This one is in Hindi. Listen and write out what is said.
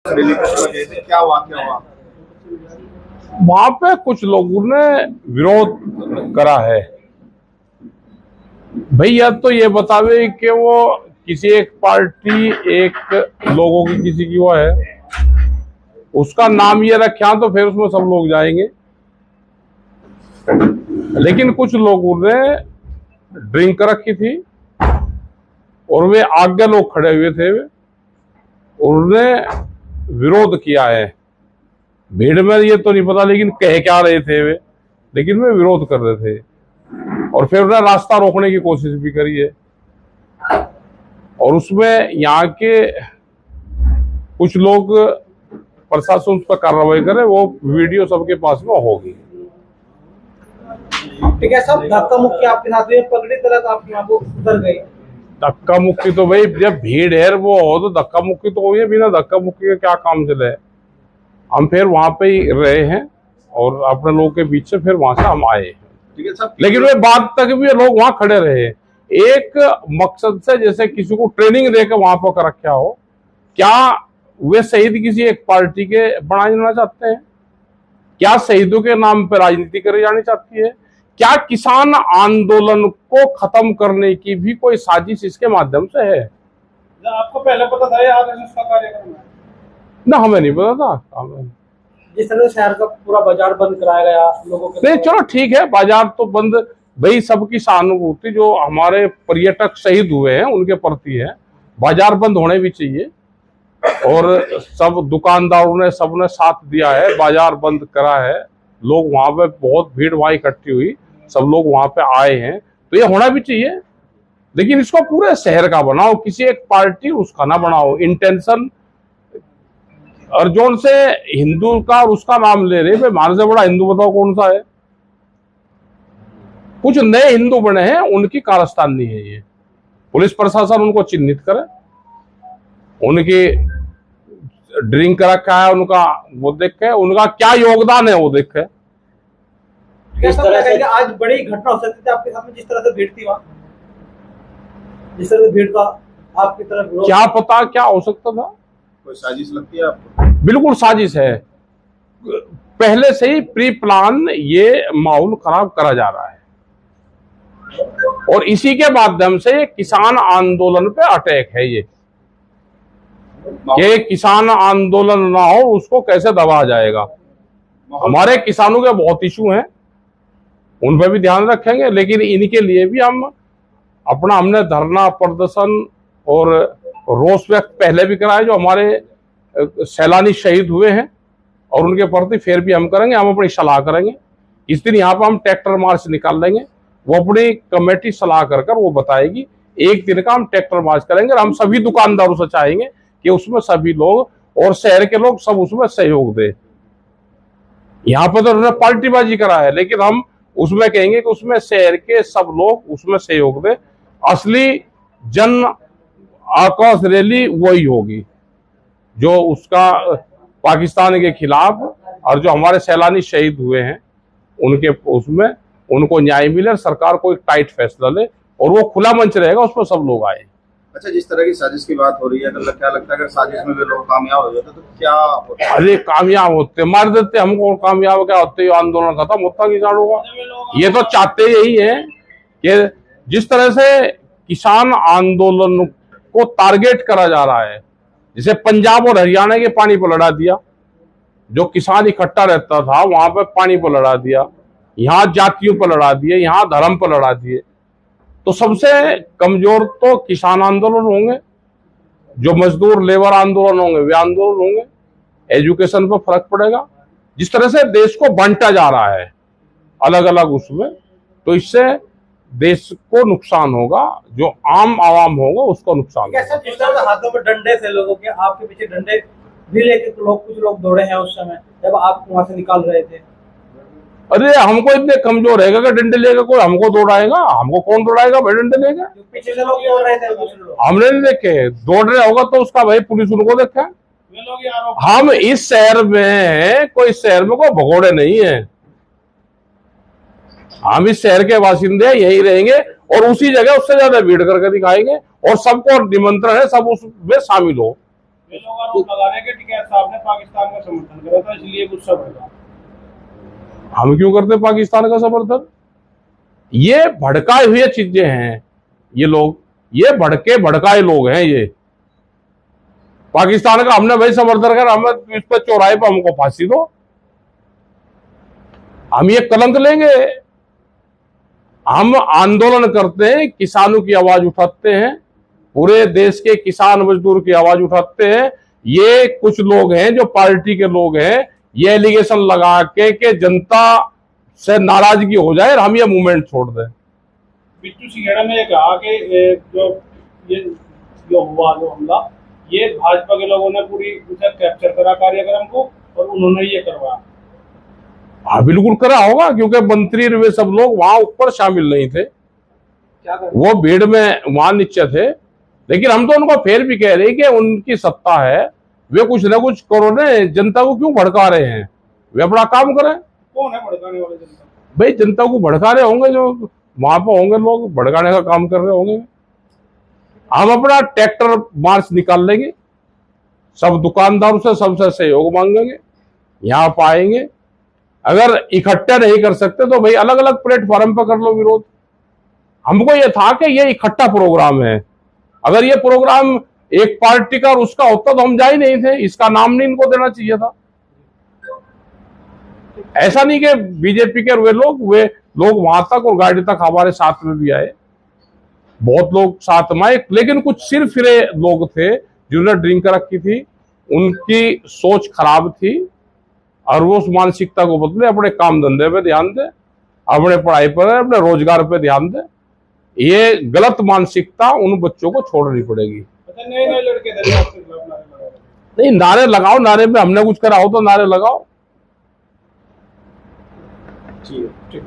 क्या वाकया हुआ? वहां पे कुछ लोगों ने विरोध करा है। भैया तो ये बतावे कि वो किसी एक पार्टी एक लोगों की किसी की वो है, उसका नाम ये रखा तो फिर उसमें सब लोग जाएंगे। लेकिन कुछ लोगों ने ड्रिंक रखी थी और वे आगे लोग खड़े हुए थे, उन्होंने विरोध किया है। भीड़ में ये तो नहीं पता लेकिन कह क्या रहे थे वे, लेकिन वे विरोध कर रहे थे और फिर उन्हें रास्ता रोकने की कोशिश भी करी है। और उसमें यहाँ के कुछ लोग प्रशासन उस पर कार्रवाई करे, वो वीडियो सबके पास में होगी। ठीक है साहब, धक्का मुक्की आपके साथ में पगड़ी तलक आप यहाँ को उतर गए। धक्का मुक्की तो भाई जब भीड़ है वो हो तो धक्का मुक्की तो हुई है, बिना धक्का मुक्की के क्या काम चले। हम फिर वहां पे ही रहे हैं और अपने लोगों के बीच से फिर वहां से हम आए। ठीक है साहब, लेकिन वे बाद तक भी लोग वहां खड़े रहे एक मकसद से, जैसे किसी को ट्रेनिंग देकर वहां पर रखा हो। क्या वे शहीद किसी एक पार्टी के बनाना चाहते हैं? क्या शहीदों के नाम पर राजनीति करी जानी चाहती है? क्या किसान आंदोलन को खत्म करने की भी कोई साजिश इसके माध्यम से है? आपको पहले पता था ये आरएसएस का कार्यक्रम है? ना, हमें नहीं पता था। जिस तरह शहर का पूरा बाजार बंद कराया गया लोगों के, नहीं चलो ठीक है, बाजार तो बंद, भाई सबकी सहानुभूति जो हमारे पर्यटक शहीद हुए हैं उनके प्रति है। बाजार बंद होने भी चाहिए और सब दुकानदारों ने सबने साथ दिया है, बाजार बंद करा है। लोग वहां पे बहुत भीड़ वहां इकट्ठी हुई, सब लोग वहां पे आए हैं, तो ये होना भी चाहिए। लेकिन इसको पूरे शहर का बनाओ, किसी एक पार्टी उसका ना बनाओ। इंटेंशन और जोन से हिंदू का और उसका नाम ले रहे, भाई हमारे से बड़ा हिंदू बताओ कौन सा है? कुछ नए हिंदू बने हैं, उनकी कारस्तानी है ये। पुलिस प्रशासन उनको चिन्हित करे, उनकी ड्रिंक रखा है, उनका वो देखे, उनका क्या योगदान है वो देखे। किस तरह से आज बड़ी घटना हो सकती थी आपके साथ में, जिस तरह से भीड़ थी वहाँ, जिस तरह से भीड़ का आपकी तरफ क्या पता क्या हो सकता था? कोई साजिश लगती है आपको? बिल्कुल साजिश है, पहले से ही प्री प्लान ये माहौल खराब करा जा रहा है और इसी के माध्यम से किसान आंदोलन पे अटैक है ये, कि किसान आंदोलन ना हो उसको कैसे दबाया जाएगा। हमारे किसानों के बहुत इशू हैं, उन पर भी ध्यान रखेंगे, लेकिन इनके लिए भी हमने धरना प्रदर्शन और रोष व्यक्त पहले भी कराए जो हमारे सैलानी शहीद हुए हैं, और उनके प्रति फिर भी हम करेंगे। हम अपनी सलाह करेंगे इस दिन यहाँ पर, हम ट्रैक्टर मार्च निकाल लेंगे, वो अपनी कमेटी सलाह कर वो बताएगी। एक दिन का हम ट्रैक्टर मार्च करेंगे और हम सभी दुकानदारों से चाहेंगे कि उसमें सभी लोग और शहर के लोग सब उसमें सहयोग दे। यहाँ पर तो उन्होंने पार्टीबाजी करा है, लेकिन हम उसमें कहेंगे कि उसमें शहर के सब लोग उसमें सहयोग दे। असली जन आक्रोश रैली वही होगी जो उसका पाकिस्तान के खिलाफ और जो हमारे सैलानी शहीद हुए हैं उनके उसमें उनको न्याय मिले, सरकार को एक टाइट फैसला ले और वो खुला मंच रहेगा, उसमें सब लोग आए। अच्छा, जिस तरह की साजिश की बात हो रही है, तो क्या लगता है अगर साजिश में वे लोग कामयाब हो जाते तो क्या होता? अरे कामयाब होते, मार देते हमको, कामयाब क्या होते, आंदोलन खत्म होता किसानों का। ये तो चाहते यही है कि जिस तरह से किसान आंदोलन को टारगेट करा जा रहा है, जैसे पंजाब और हरियाणा के पानी पर लड़ा दिया, जो किसान इकट्ठा रहता था वहां पर पानी पर लड़ा दिया, यहाँ जातियों पर लड़ा दिए, यहाँ धर्म पर लड़ा दिए। तो सबसे कमजोर तो किसान आंदोलन होंगे, जो मजदूर लेबर आंदोलन होंगे वे आंदोलन होंगे। एजुकेशन पर फर्क पड़ेगा। जिस तरह से देश को बांटा जा रहा है अलग अलग उसमें, तो इससे देश को नुकसान होगा, जो आम आवाम होगा उसको नुकसान होगा। जिस तरह से हाथों में डंडे थे लोगों के, आपके पीछे डंडे भी लेके कुछ लोग दौड़े हैं उस समय जब आप वहां से निकाल रहे थे। अरे हमको इतने कमजोर है कि डंडे लेकर कोई हमको दौड़ाएगा? हमको कौन दौड़ाएगा भाई डंडे लेकर? पीछे से लोग दौड़ रहे थे, हमने नहीं देखे। दौड़ रहे होगा तो उसका भाई पुलिस उनको देखे। हम इस शहर में हैं, कोई शहर में कोई भगोड़े नहीं है। हम इस शहर के बासिंदे यही रहेंगे और उसी जगह उससे ज्यादा भीड़ करके दिखाएंगे और सबको निमंत्रण है, सब उसमें शामिल हो। ये लोग आरोप लगा रहे हैं कि टिकैत साहब ने पाकिस्तान का समर्थन करा था इसलिए गुस्सा बढ़ा। हम क्यों करते पाकिस्तान का समर्थन? ये भड़काए हुए चीजें हैं, ये लोग, ये भड़काए लोग हैं ये। पाकिस्तान का हमने भाई समर्थन कर, हमें इस पर चौराहे पर हमको फांसी दो, हम ये कलंक लेंगे? हम आंदोलन करते हैं, किसानों की आवाज उठाते हैं, पूरे देश के किसान मजदूर की आवाज उठाते हैं। ये कुछ लोग हैं जो पार्टी के लोग हैं, ये एलिगेशन लगा के जनता से नाराजगी हो जाए और हम ये मूवमेंट छोड़ दें। बिट्टू सिंघेड़ा ने कहा कि जो हुआ जो हमला, ये भाजपा के लोगों ने पूरी उसे कैप्चर करा कार्यक्रम को और उन्होंने ये करवाया। हाँ बिल्कुल करा होगा, क्योंकि मंत्री वे सब लोग वहां ऊपर शामिल नहीं थे, क्या कर वो भीड़ में वहां नीचे थे। लेकिन हम तो उनको फिर भी कह रहे हैं कि उनकी सत्ता है, वे कुछ ना कुछ करो ने, जनता को क्यों भड़का रहे हैं? वे अपना काम करें। कौन है भड़काने वाले जनता? भाई जनता को भड़का रहे होंगे, जो वहां पर होंगे लोग भड़काने का काम कर रहे होंगे। हम अपना ट्रैक्टर मार्च निकाल लेंगे, सब दुकानदारों से सबसे सहयोग मांगेंगे, यहाँ पाएंगे। अगर इकट्ठा नहीं कर सकते तो भाई अलग अलग प्लेटफॉर्म पर कर लो विरोध। हमको ये था कि ये इकट्ठा प्रोग्राम है, अगर ये प्रोग्राम एक पार्टी का और उसका होता तो हम जा ही नहीं थे, इसका नाम नहीं इनको देना चाहिए था। ऐसा नहीं कि बीजेपी के वे लोग वहां तक और गाड़ी तक हमारे साथ में भी आए, बहुत लोग साथ में आए, लेकिन कुछ सिर फिरे लोग थे जिन्होंने ड्रिंक रखी थी, उनकी सोच खराब थी और वो उस मानसिकता को बदले, अपने काम धंधे पे ध्यान दे, अपने पढ़ाई पर, अपने रोजगार पे ध्यान दे। ये गलत मानसिकता उन बच्चों को छोड़नी पड़ेगी। अच्छा, नए नए लड़के थे जो आपके खिलाफ नारे लगा रहे थे। नहीं, नारे लगाओ, नारे पे हमने कुछ करा हो तो नारे लगाओ। ठीक है।